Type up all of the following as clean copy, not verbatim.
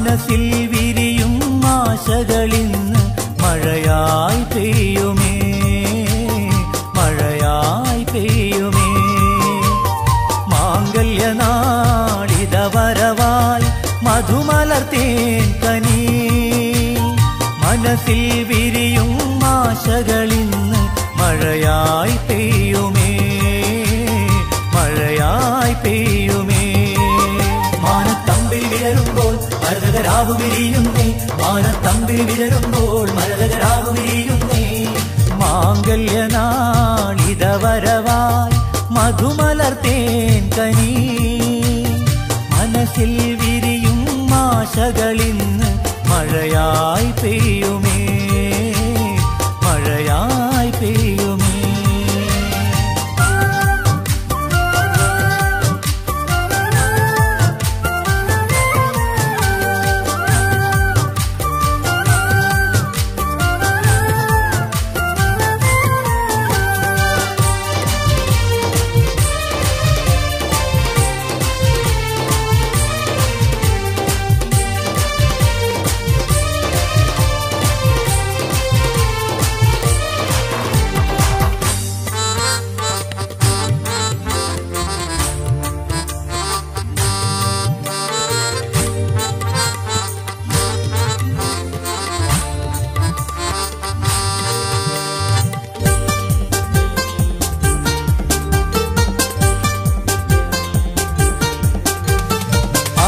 മനസ്സിൽ വിരിയും ആശകളിന്ന് മഴയായി പെയ്യുമേ, മഴയായി പെയ്യുമേ. മാംഗല്യനാളിത വരവായി മധുമലർത്തേൻ കനി, മനസ്സിൽ വിരിയും ആശകളിന്ന് മഴയായി പെയ്യുമേ, മഴയായി പെയ്യുമേ. മാനത്തമ്പിൽ വിരരുമ്പോൾ മരതകരാവ് വിരിയുന്നേ, മാനത്തമ്പിൽ വിരരുമ്പോൾ മരതകരാവ് വിരിയുന്നേ. മാംഗല്യനാളിത വരവായി മധുമലർത്തേൻ കനി, മനസ്സിൽ വിരിയും ആശകളിന്ന് മഴയായി പെയ്യുമേ, മഴയായി പെയ്യുമേ.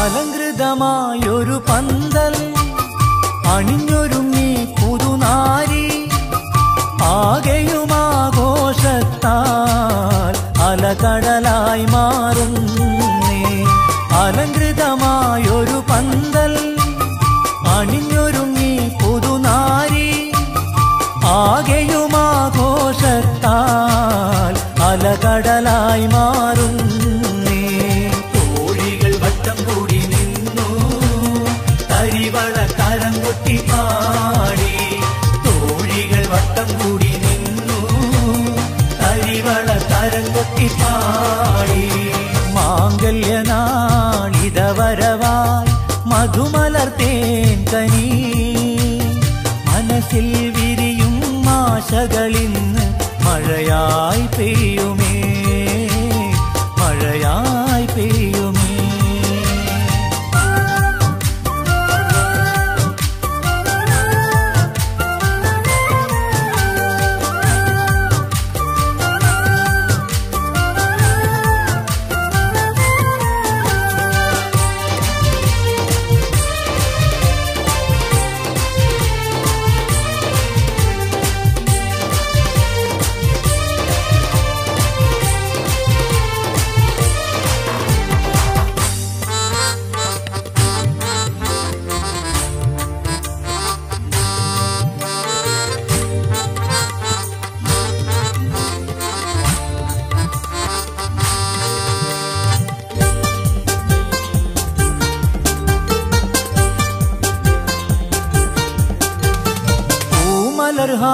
അലങ്കൃതമായൊരു പന്തൽ അണിഞ്ഞൊരുങ്ങി പുതുനാരി, ആകെയുമാഘോഷത്താൽ അലകടലായി മാറുന്നേ. അലങ്കൃതമായൊരു പന്തൽ അണിഞ്ഞൊരുങ്ങി പുതുനാരി, ആകെയുമാഘോഷത്താൽ അലകടലായി മാറുന്നേ. തോഴികൾ വട്ടം കൂടി നിന്നു തരിവള കരം കൊട്ടി പാടി, തോഴികൾ വട്ടം കൂടി നിന്നു തരിവള കരം കൊട്ടി പാടി. മാംഗല്യനാളിത വരവായി മധുമലർത്തേൻ കനി, മനസ്സിൽ വിരിയും ആശകളിന്ന് മഴയായി പെയ്യുമേ, മഴയായി പെയ്യുമേ.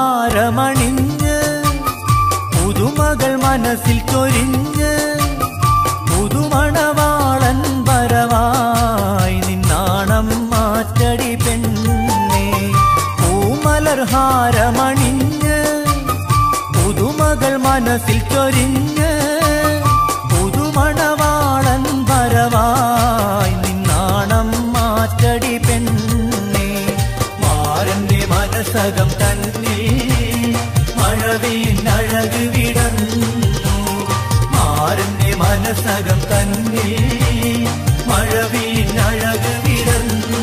മലർഹാരമണിഞ്ഞ് പുതുമകൾ മനസ്സിൽ ചൊരിഞ്ഞ്, പുതുമണവാളൻ വരവായി നിന്നാണം മാറ്റടി പെണ്ണേ. പൂമലർഹാരമണിഞ്ഞ് പുതുമകൾ മനസ്സിൽ ചൊരിഞ്ഞ്, പുതുമണവാളൻ വരവായി നിന്നാണം മാറ്റടി പെണ്ണേ. മാരന്റെ മനസ്സകം തന്നിൽ മഴവിനഴക് വിടർന്നു, മാരന്റെ മനസ്സകം തന്നിൽ മഴവിനഴക് വിടർന്നു.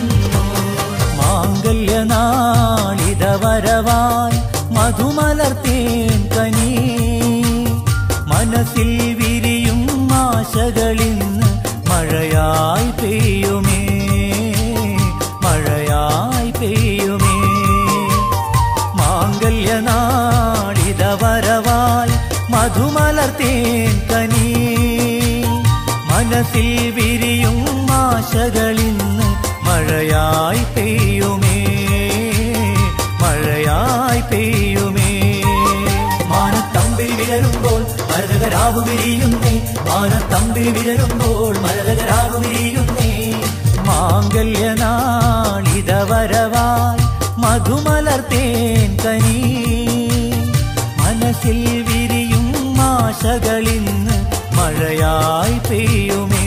മാംഗല്യനാളിത വരവായി മധുമലർത്തേൻ കനി, മനസ്സിൽ വിരിയും ആശകളിന്ന് മഴയായി പെയ്യുമേ, മഴയായി പെയ്യുമേ. മാംഗല്യനാളിത വരവായി മധുമലർത്തേൻ കനി, മനസ്സിൽ വിരിയും ആശകളിന്ന് മഴയായി പെയ്യുമേ, മഴയായി പെയ്യുമേ. മാനത്തമ്പിൽ വിരരുമ്പോൾ മരതകരാവ് വിരിയുന്നേ, മാനത്തമ്പിൽ വിരരുമ്പോൾ മരതകരാവ് വിരിയുന്നേ. മാംഗല്യനാ മധുമലർത്തേൻ കനി മനസ്സിൽ വിരിയും ആശകളിന്ന് മഴയായി പെയ്യുമേ